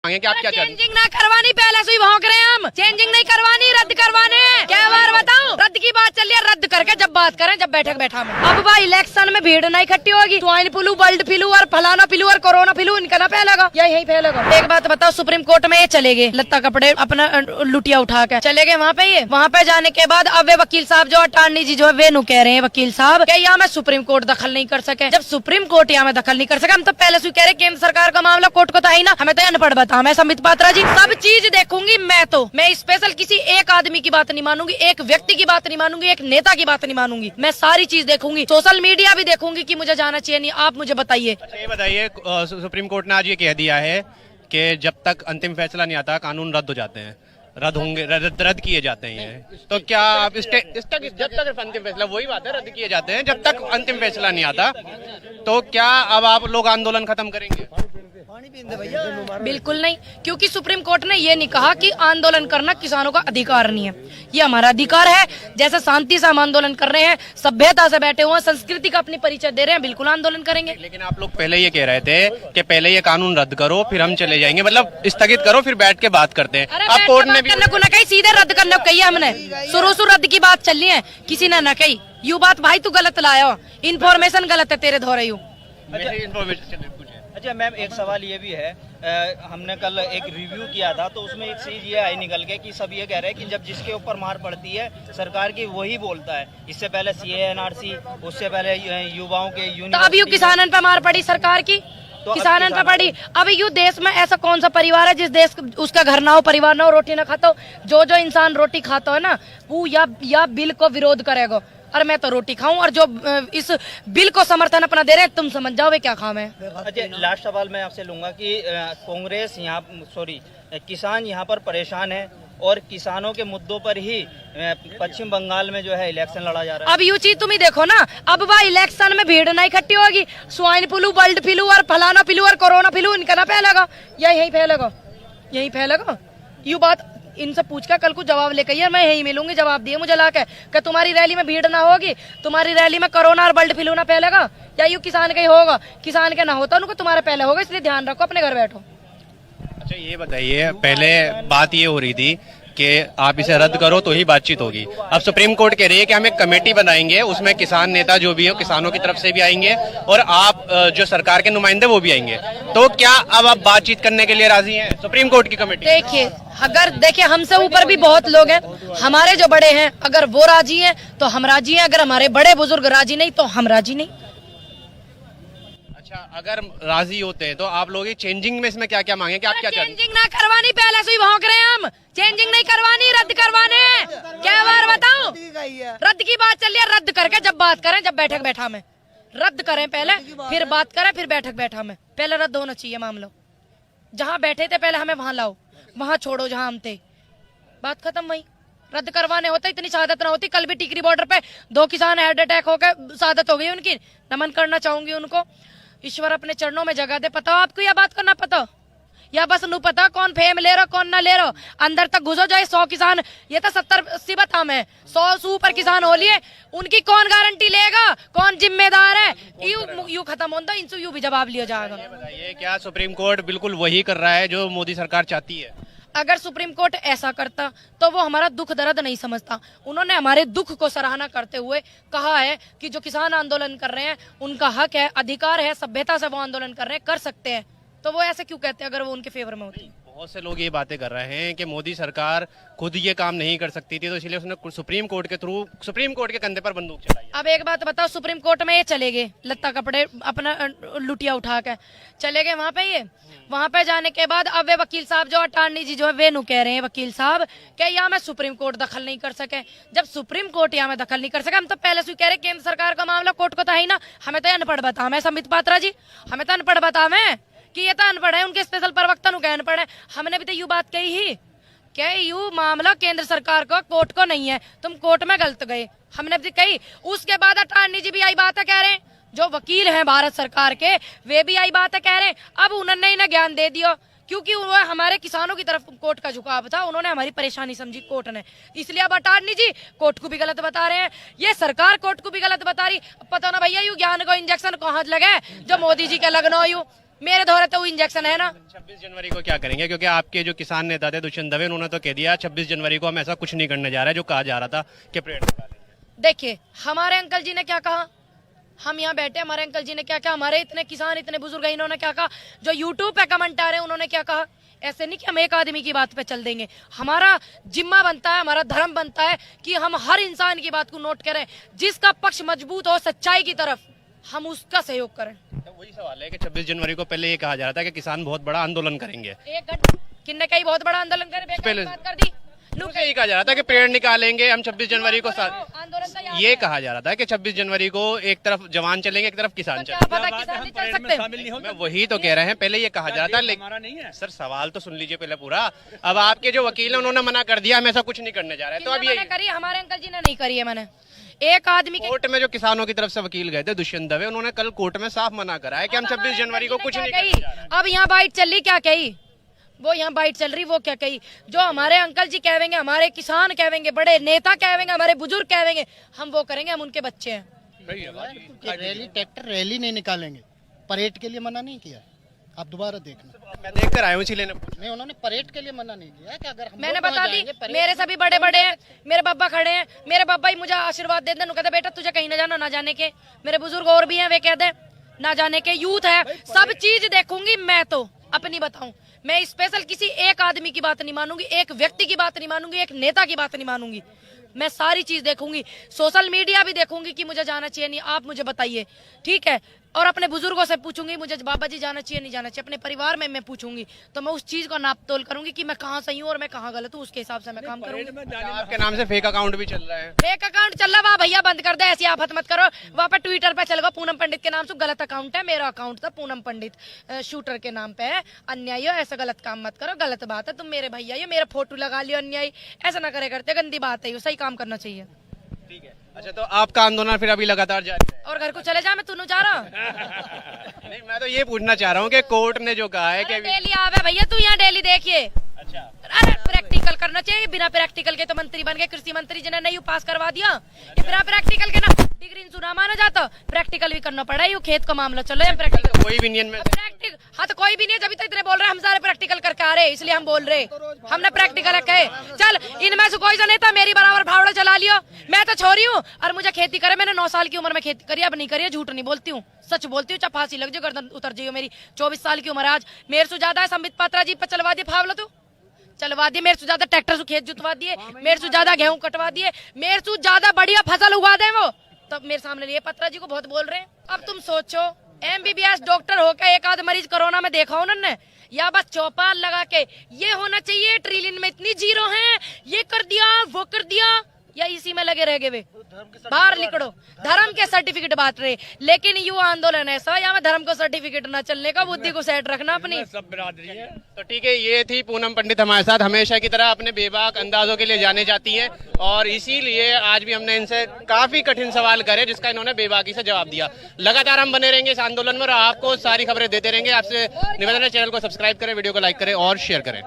मांगे कि आप क्या चाहते हैं? चेंजिंग ना करवानी, पहले से ही भौंक रहे हैं हम। चेंजिंग नहीं करवानी, रद्द करवाने हैं। क्या बार बताऊं, रद्द की बात चल रही है, रद्द करके जब बात करें, जब बैठक बैठा में। अब भाई इलेक्शन में भीड़ नहीं इकट्ठी होगी, स्वाइन फ्लू, बर्ड फ्लू और फलाना फ्लू और कोरोना फ्लू इनका ना फैलेगा, यही फैलेगा। एक बात बताओ, सुप्रीम कोर्ट में ये चले गए, लत्ता कपड़े अपना लुटिया उठा के चले गए वहाँ पे। ये वहाँ पे जाने के बाद अब वे वकील साहब जो अटॉर्नी जी जो है वे नु कह रहे हैं, वकील साहब क्या यहाँ में सुप्रीम कोर्ट दखल नहीं कर सके। जब सुप्रीम कोर्ट यहाँ में दखल नहीं कर सके, हम तो पहले से कह रहे केंद्र सरकार का मामला कोर्ट को तो है ना, हमें तो अनपढ़ बता। मैं संबित पात्रा जी सब चीज देखूंगी, मैं स्पेशल किसी एक आदमी की बात नहीं मानूंगी, एक व्यक्ति की बात नहीं मानूंगी, एक नेता की बात नहीं मानूंगी, मैं सारी चीज देखूंगी, सोशल मीडिया भी देखूंगी कि मुझे जाना चाहिए नहीं। आप मुझे बताइए। अच्छा ये बताइए, सुप्रीम कोर्ट ने आज ये कह दिया है कि जब तक अंतिम फैसला नहीं आता कानून रद्द हो जाते हैं, रद्द होंगे, रद्द किए जाते हैं ये। तो क्या आप जब तक अंतिम फैसला, वही बात है, रद्द किए जाते हैं जब तक अंतिम फैसला नहीं आता, तो क्या अब आप लोग आंदोलन खत्म करेंगे? बिल्कुल नहीं, क्योंकि सुप्रीम कोर्ट ने ये नहीं कहा कि आंदोलन करना किसानों का अधिकार नहीं है, ये हमारा अधिकार है। जैसे शांति से हम आंदोलन कर रहे हैं, सभ्यता से बैठे हुए हैं, संस्कृति का अपनी परिचय दे रहे हैं, बिल्कुल आंदोलन करेंगे। लेकिन आप लोग पहले ये कह रहे थे कि पहले ये कानून रद्द करो फिर हम चले जाएंगे, मतलब स्थगित करो फिर बैठ के बात करते हैं। अब कोर्ट ने भी कही सीधे रद्द करने को कही, हमने शुरू रद्द की बात चल रही है, किसी ने न कही। यू बात भाई तू गलत लाया, इन्फॉर्मेशन गलत है तेरे धोरे यू। अच्छा मैम, एक सवाल ये भी है, हमने कल एक रिव्यू किया था तो उसमें एक चीज ये आई निकल के कि सब ये कह रहे हैं कि जब जिसके ऊपर मार पड़ती है सरकार की वही बोलता है। इससे पहले CA/NRC, उससे पहले युवाओं के यूनियन, तो अब यू किसानन पे मार पड़ी सरकार की, तो किसानन पे पड़ी। अब यू देश में ऐसा कौन सा परिवार है जिस देश उसका घर ना हो, परिवार ना हो, रोटी ना खाता हो। जो इंसान रोटी खाता है ना, वो या बिल को विरोध करेगा, और मैं तो रोटी खाऊं, और जो इस बिल को समर्थन अपना दे रहे हैं, तुम समझ जाओ वे क्या काम है। अच्छा लास्ट सवाल मैं आपसे लूंगा कि कांग्रेस किसान यहाँ पर परेशान है और किसानों के मुद्दों पर ही पश्चिम बंगाल में जो है इलेक्शन लड़ा जा रहा है। अब यू चीज तुम ही देखो ना, अब वह इलेक्शन में भीड़ नहीं इकट्ठी होगी, स्वाइन फ्लू, बर्ड फ्लू और फलाना फ्लू और कोरोना फ्लू इनका ना फैलेगा, यही फैलेगा। यू बात इनसे पूछ कर कल को जवाब लेकर आइए, मैं यही मिलूंगी, जवाब दिए मुझे लाके कि तुम्हारी रैली में भीड़ ना होगी, तुम्हारी रैली में कोरोना और बर्ड फ्लू ना फैलेगा, या यू किसान का ही होगा, किसान के ना होता उनको तुम्हारे पहले होगा, इसलिए ध्यान रखो, अपने घर बैठो। अच्छा ये बताइए, पहले बात ये हो रही थी कि आप इसे रद्द करो तो ही बातचीत होगी, अब सुप्रीम कोर्ट कह रही है कि हम एक कमेटी बनाएंगे, उसमें किसान नेता जो भी हो किसानों की तरफ से भी आएंगे और आप जो सरकार के नुमाइंदे वो भी आएंगे, तो क्या अब आप बातचीत करने के लिए राजी हैं सुप्रीम कोर्ट की कमेटी? देखिए हमसे ऊपर भी बहुत लोग हैं, हमारे जो बड़े हैं, अगर वो राजी हैं तो हम राजी हैं, अगर हमारे बड़े बुजुर्ग राजी नहीं तो हम राजी नहीं। अच्छा अगर राजी होते हैं तो आप लोग चेंजिंग में इसमें क्या क्या मांगे कि आप क्या चाहते हैं? चेंजिंग ना करवानी, पहले से ही भौंक रहे हैं हम। चेंजिंग नहीं करवानी, रद्द करवाने हैं। क्या बार बताऊं, रद्द की बात चल रही है, रद्द करके जब बात करें, जब बैठक बैठा में, रद्द करें पहले, फिर बात करें, फिर बैठक बैठा में। पहले रद्द होना चाहिए मामला, जहाँ बैठे थे पहले हमें वहां लाओ, वहां छोड़ो जहां हम थे, बात खत्म। वही रद्द करवाने होता, इतनी शहादत ना होती। कल भी टिकरी बॉर्डर पे 2 किसान हार्ट अटैक होकर शहादत हो गई उनकी, नमन करना चाहूंगी उनको। ईश्वर अपने चरणों में जगह दे। पता हो आपको यह बात करना, पता या बस नू पता कौन फेम ले रहा कौन ना ले रहा, अंदर तक घुसो जाए। 100 किसान, ये तो 70-80 बता में 100 से ऊपर किसान हो लिए, उनकी कौन गारंटी लेगा, कौन जिम्मेदार है? यू खत्म होता, इनसे यू भी जवाब लिया जाएगा। बताइए क्या सुप्रीम कोर्ट बिल्कुल वही कर रहा है जो मोदी सरकार चाहती है? अगर सुप्रीम कोर्ट ऐसा करता तो वो हमारा दुख दर्द नहीं समझता। उन्होंने हमारे दुख को सराहना करते हुए कहा है कि जो किसान आंदोलन कर रहे हैं उनका हक है, अधिकार है, सभ्यता से वो आंदोलन कर रहे हैं, कर सकते हैं। तो वो ऐसे क्यों कहते हैं अगर वो उनके फेवर में होती? बहुत से लोग ये बातें कर रहे हैं कि मोदी सरकार खुद ये काम नहीं कर सकती थी, तो इसलिए उसने सुप्रीम कोर्ट के थ्रू, सुप्रीम कोर्ट के कंधे पर बंदूक चलाई। अब एक बात बताओ, सुप्रीम कोर्ट में ये चले गए, लत्ता कपड़े अपना लुटिया उठा के चले गए वहां पे। ये वहां पे जाने के बाद अब वे वकील साहब जो अटॉर्नी जी जो है वे नु कह रहे हैं, वकील साहब क्या यहाँ में सुप्रीम कोर्ट दखल नहीं कर सके। जब सुप्रीम कोर्ट यहाँ में दखल नहीं कर सके, हम तो पहले से कह रहे केंद्र सरकार का मामला कोर्ट को तो है ही ना, हमें तो अनपढ़ बता। मैं संबित पात्रा जी, हमें तो अनपढ़ बता मैं कि ये तो अनपढ़ है, उनके स्पेशल प्रवक्ता नु अनपढ़ है। हमने भी तो यू बात कही ही क्या यू मामला केंद्र सरकार को, कोर्ट को नहीं है, तुम कोर्ट में गलत गए, हमने भी कही। उसके बाद अटॉर्नी जी भी आई बात है कह रहे हैं, जो वकील हैं भारत सरकार के वे भी आई बात है कह रहे हैं। अब उन्होंने इन्हें ज्ञान दे दिया, क्योंकि वो हमारे किसानों की तरफ कोर्ट का झुकाव था, उन्होंने हमारी परेशानी समझी कोर्ट ने, इसलिए अब अटॉर्नी जी कोर्ट को भी गलत बता रहे हैं, ये सरकार कोर्ट को भी गलत बता रही। पता ना भैया यू ज्ञान को इंजेक्शन कहाँ लगे जो मोदी जी के लगना हो। यू मेरे धोरे तो इंजेक्शन है ना। 26 जनवरी को क्या करेंगे, क्योंकि आपके जो किसान नेता थे दुष्यंत दवे, उन्होंने तो कह दिया 26 जनवरी को हम ऐसा कुछ नहीं करने जा रहे जो कहा जा रहा था कि परेड निकालेंगे। देखिए हमारे अंकल जी ने क्या कहा, हम यहाँ बैठे, हमारे अंकल जी ने क्या कहा, हमारे इतने किसान इतने बुजुर्ग हैं, इन्होंने क्या कहा, जो यूट्यूब पे कमेंट आ रहे हैं उन्होंने क्या कहा। ऐसे नहीं कि हम एक आदमी की बात पे चल देंगे, हमारा जिम्मा बनता है, हमारा धर्म बनता है कि हम हर इंसान की बात को नोट करें, जिसका पक्ष मजबूत हो सच्चाई की तरफ हम उसका सहयोग करें। तो वही सवाल है कि 26 जनवरी को पहले ये कहा जा रहा था कि किसान बहुत बड़ा आंदोलन करेंगे, एक घंटे किन्ने कहीं बहुत बड़ा आंदोलन करे, पहले- बात कर दी। तो यही कहा जा रहा था कि परेड निकालेंगे हम 26 जनवरी को आंदोलन का ये कहा जा रहा था कि 26 जनवरी को एक तरफ जवान चलेंगे, एक तरफ किसान क्या चलेंगे। पता किसान नहीं चल सकते। मैं वही तो कह रहे हैं, पहले ये कहा जा रहा था, लेकिन सर सवाल तो सुन लीजिए पहले पूरा। अब आपके जो वकील है उन्होंने मना कर दिया, हम ऐसा कुछ नहीं करने जा रहे हैं। तो अब किसने ये मना करी, हमारे अंकल जी ने नहीं करी है। मैंने एक आदमी के कोर्ट में जो किसानों की तरफ से वकील गए थे दुष्यंत दवे, उन्होंने कल कोर्ट में साफ मना करा है कि हम 26 जनवरी को कुछ नहीं करने जा रहे हैं। अब यहाँ बाइट चल रही, क्या कही वो, यहाँ बाइट चल रही वो क्या कही, जो हमारे अंकल जी कहेंगे, हमारे किसान कहेंगे, बड़े नेता कहेंगे, हमारे बुजुर्ग कहेंगे, हम वो करेंगे, हम उनके बच्चे हैं। रैली ट्रैक्टर रैली नहीं निकालेंगे, परेड के लिए मना नहीं किया। आप दोबारा देखना, मैं देख कर आया हूँ इसीलिए नहीं उन्होंने परेड के लिए मना नहीं किया कि अगर हम मैंने लोग वहाँ बता दी, जाएंगे, परेड मेरे सभी बड़े बड़े हैं, मेरे बाबा खड़े हैं, मेरे बाबा ही मुझे आशीर्वाद देते हैं, कहते बेटा तुझे कहीं ना जाना, ना जाने के। मेरे बुजुर्ग और भी हैं, वे कहते हैं ना जाने के। यूथ है, सब चीज देखूंगी मैं, तो अपनी बताऊं, मैं स्पेशल किसी एक आदमी की बात नहीं मानूंगी, एक व्यक्ति की बात नहीं मानूंगी, एक नेता की बात नहीं मानूंगी। मैं सारी चीज देखूंगी, सोशल मीडिया भी देखूंगी कि मुझे जाना चाहिए नहीं, आप मुझे बताइए, ठीक है। और अपने बुजुर्गों से पूछूंगी मुझे बाबा जी जाना चाहिए नहीं जाना चाहिए, अपने परिवार में मैं पूछूंगी, तो मैं उस चीज को नाप तोल करूंगी कि मैं कहाँ सही हूँ और मैं कहाँ गलत हूँ, उसके हिसाब से मैं काम करूंगी। आपके नाम से फेक अकाउंट भी चल रहा है। फेक अकाउंट चल रहा, वाह भैया बंद कर दे, ऐसी आफत मत करो। वहाँ पे ट्विटर पे चल गो पूनम पंडित के नाम से, गलत अकाउंट है, मेरा अकाउंट था पूनम पंडित शूटर के नाम पे है। अन्यायी हो, ऐसा गलत काम मत करो, गलत बात है, तुम मेरे भैया ये मेरा फोटो लगा लियो, अन्यायी ऐसा ना करे करते, गंदी बात है, सही काम करना चाहिए। ठीक है, अच्छा तो आपका आंदोलन फिर अभी लगातार जारी है? और घर को चले जा, मैं तू जा रहा नहीं, मैं तो ये पूछना चाह रहा हूँ कि कोर्ट ने जो कहा है कि डेली आवे भैया, तू यहाँ डेली देखिए। अच्छा, अरे प्रैक्टिकल करना चाहिए, बिना प्रैक्टिकल के तो मंत्री बन गए, कृषि मंत्री जिन्हें नहीं पास करवा दिया। बिना प्रैक्टिकल के ना डिग्री सुना माना जाता, प्रैक्टिकल भी करना पड़ा, ये खेत का मामला चलो, हम प्रैक्टिकल कोई भी नियम में प्रैक्टिकल, हाँ तो कोई भी नहीं है, जब तक इतने बोल रहे हैं, हम सारे प्रैक्टिकल करके आ रहे हैं, इसलिए हम बोल रहे हैं, हमने प्रैक्टिकल कहे। चल इनमें से कोई सा नेता मेरी बराबर फावड़ा चला लियो, मैं तो छोरी हूँ और मुझे खेती करे, मैंने 9 साल की उम्र में खेती करी, अब नहीं करी, झूठ नहीं बोलती हूँ, सच बोलती हूँ, चाहे फांसी लग जाओ, गर्दन उतर जाइयो मेरी। 24 साल की उम्र आज, मेरे से ज्यादा है संबित पात्रा जी पर चलवा दिए फावला, तू चलवा दिए, मेरे से ज्यादा ट्रैक्टर से खेत जुतवा दिए, मेरे से ज्यादा गेहूं कटवा दिए, मेरे से ज्यादा बढ़िया फसल उगा दे वो, तब मेरे सामने लिए पत्रा जी को बहुत बोल रहे हैं। अब तुम सोचो, MBBS डॉक्टर होकर एक आध मरीज कोरोना में देखा उन्होंने, या बस चौपाल लगा के ये होना चाहिए, ट्रिलियन में इतनी जीरो है, ये कर दिया वो कर दिया, या इसी में लगे रह गए वे, बाहर निकलो, धर्म के सर्टिफिकेट बांट रहे। लेकिन युवा आंदोलन ऐसा, या में धर्म को सर्टिफिकेट ना चलने का, बुद्धि को सेट रखना अपनी। तो ठीक है, ये थी पूनम पंडित हमारे साथ, हमेशा की तरह अपने बेबाक अंदाजों के लिए जाने जाती हैं, और इसीलिए आज भी हमने इनसे काफी कठिन सवाल करे जिसका इन्होंने बेबाकी से जवाब दिया। लगातार हम बने रहेंगे इस आंदोलन में और आपको सारी खबरें देते रहेंगे। आपसे निवेदन है चैनल को सब्सक्राइब करें, वीडियो को लाइक करें और शेयर करें।